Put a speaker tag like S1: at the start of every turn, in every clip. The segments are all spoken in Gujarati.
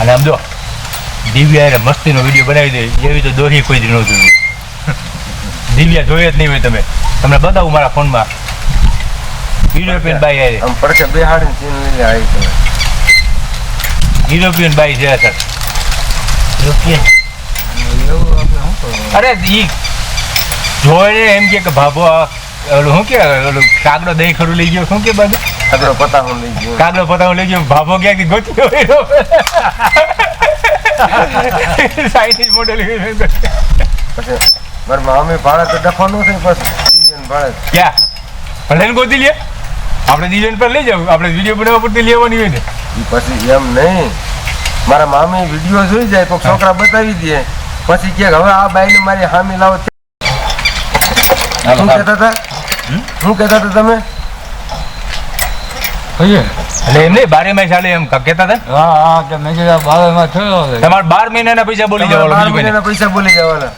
S1: અને આમ જો દિવ્યા મસ્તીનો વિડીયો બનાવી દે એવી તો દોહી કોઈ દી ન જોયું. દિવ્યા જોઈએ જ નહીં હોય તમે, તમને બતાવું મારા ફોનમાં યુરોપિયન બાઈ આવે
S2: આમ પડકે બેહાડીને ચીન લઈ આવી તમે.
S1: યુરોપિયન બાઈ છે સર. યુરોપિયન
S2: એવું આપણે શું કરવાનું?
S1: અરે ઈ જોઈને એમ કે ભાભો ઓલું શું કે ઓલું કાગડો દહીં ખરું લઈ ગયો શું કે બાજુ
S2: કાગડો પતાવું લઈ ગયો.
S1: કાગડો પતાવું લઈ ગયો ભાભો ક્યાંથી ગોતી સાઈડ મોડેલ
S2: પછી મારી મામી ભાડે તો ડફો ન થઈ પછી દિવ્યાને ભાડે
S1: ક્યાં ભલે ને ગોતી લે આપણે દિવ્યાન પર લઈ જાવ આપણે વિડીયો બનાવવા પૂરતી લેવાની હોય ને
S2: ઈ પછી એમ નહીં મારા મામી વિડીયો જોઈ જાય તો છોકરા બતાવી દે પછી કે હવે આ બાઈને મારી હામી લાવો. શું કહેતા હતા તમે?
S1: એટલે એમ નહીં 12 મહિના ચાલે એમ કહેતા હતા
S3: હા કે મેં કીધું 12 માં થયો
S1: તમારે 12 મહિનાના પૈસા બોલી જવાના
S2: 12 મહિનાના પૈસા બોલી જવાના.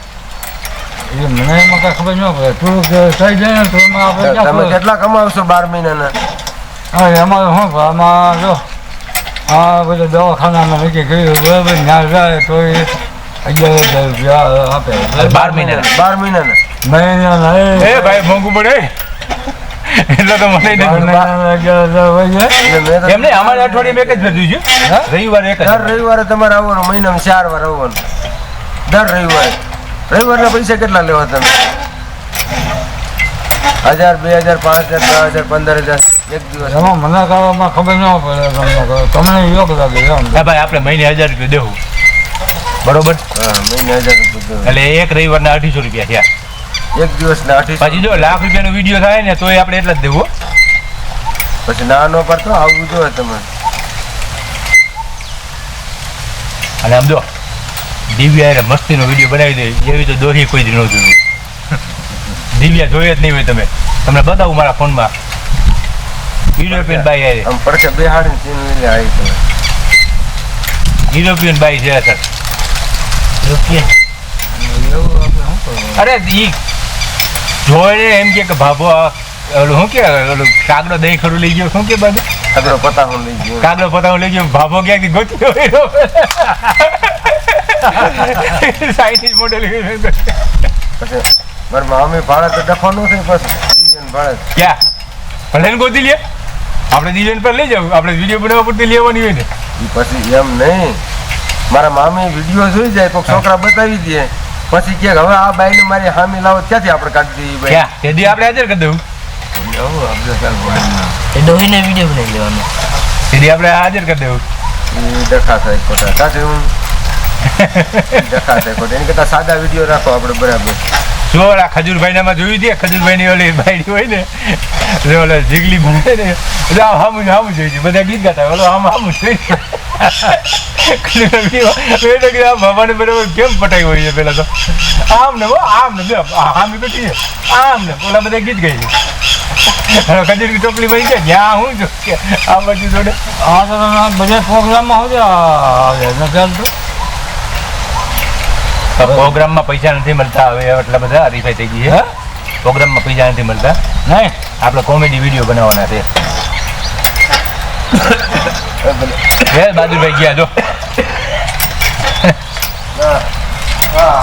S3: એ મને એમાં કઈ ખબર ન પડે થોડુંક થઈ જાય ને તો એમાં આપણે
S2: તમે
S3: ક્યાં
S2: કેટલા કમાવશો 12 મહિનાના?
S3: હા એમાં શું આમાં જો આ બધા દવાખાનામાં નક્કી કર્યું બરાબર ત્યાં જાય તો એ 11,000 રૂપિયા આપે
S1: 12 મહિનાના
S2: 12 મહિનાના
S3: મહિનાના
S1: એ ભાઈ મોંઘું પડે એટલે તો મને નથી.
S3: 11,000 હોય છે.
S2: એટલે મેં તો
S1: એમ નહીં અમારે અઠવાડિયે એક જ ભરતું છે રવિવારે એક જ
S2: દર રવિવારે તમારે આવવાનું, મહિનામાં 4 વાર આવવાનું. દર રવિવારના પૈસા કેટલા લેવા તમે? 1000, 2000, 5000, 10,000, 15,000 એક દિવસ?
S3: એમાં મને કરવામાં ખબર ન પડે તમને યોગ લાગે એમ
S1: હા ભાઈ આપણે મહિને 1000 રૂપિયા દેવું બરોબર
S2: હા, મહિને 1000 રૂપિયા.
S1: એટલે એક રવિવારના 800 રૂપિયા થયા.
S2: એક દિવસના 800.
S1: પછી જો લાખ રૂપિયાનો વિડીયો થાય ને તોય આપણે એટલા જ દેવું.
S2: પછી નાનો પર તો આવવું જોઈએ તમે.
S1: અને આમ જો દિવ્યા મસ્તીનો વિડીયો બનાવી દે એવી તો દોહી કોઈ દી ન જોયું. દિવ્યા જોઈએ જ નહીં હોય તમે, તમને બતાવું મારા ફોનમાં યુરોપિયન બાઈ આવે
S2: આમ પડકે બેહાડીને ચીન લઈ આવી તમે.
S1: યુરોપિયન બાઈ છે સર. યુરોપિયન
S3: એવું આપણે શું કરવાનું?
S1: અરે ઈ જોઈને એમ કે ભાભો ઓલું શું કે ઓલું કાગડો દહીં ખરું લઈ ગયો શું કે બાજુ
S2: કાગડો પતાવું લઈ ગયો.
S1: કાગડો પતાવું લઈ ગયો ભાભો ક્યાંથી ગોતી સાઈડ મોડેલ
S2: પછી મારી મામી ભાડે તો ડફો ન થઈ પછી દિવ્યાને ભાડે
S1: ક્યાં ભલે ને ગોતી લે આપણે દિવ્યાન પર લઈ જાવ આપણે વિડીયો બનાવવા પૂરતી લેવાની હોય ને
S2: ઈ પછી એમ નહીં મારા મામી વિડીયો જોઈ જાય તો છોકરા બતાવી દે પછી કે હવે આ બાઈને મારી હામી લાવો ક્યાંથી આપણે કાઢી દઈએ બાઈ?
S1: ક્યાં તેથી આપણે હાજર કરી દઉં
S2: એવું આપણે ચાલ બોલીને.
S1: ડોહીને વિડીયો બનાવી લેવાનો તેથી આપણે હાજર કરી દઉં
S2: ઈ ડખા થાય ખોટા સાચું હું ડખા થાય ખોટા એની કરતાં સાદા વિડીયો રાખો આપણે બરાબર.
S1: જો ઓલા ખજૂરભાઈનામાં જોયું છે ખજૂરભાઈની ઓલી બાયડી હોય ને એટલે ઓલા જીગલી બને ને એટલે આમ હામું જોઈ છે બધા ગીત ગાતા ઓલો હામું જોઈ ભગવાને બરાબર કેમ પટાઈ હોય છે પેલા તો આમ ને બે હામી બેઠી છે આમ ને ઓલા બધા ગીત ગાઈ છે ખજૂરની ટોપલીમાં છે જ્યાં હું જો કે આ બાજુ જોડે
S3: આ તો તમે બધા પ્રોગ્રામમાં આવે ન ચાલતું
S1: પ્રોગ્રામમાં પૈસા નથી મળતા હવે એટલા બધા હરીફાઈ થઈ ગઈ છે પ્રોગ્રામમાં પૈસા નથી મળતા નહીં આપણે કોમેડી વિડીયો બનાવવાના છે બાદુભાઈ ગયા જો
S2: હા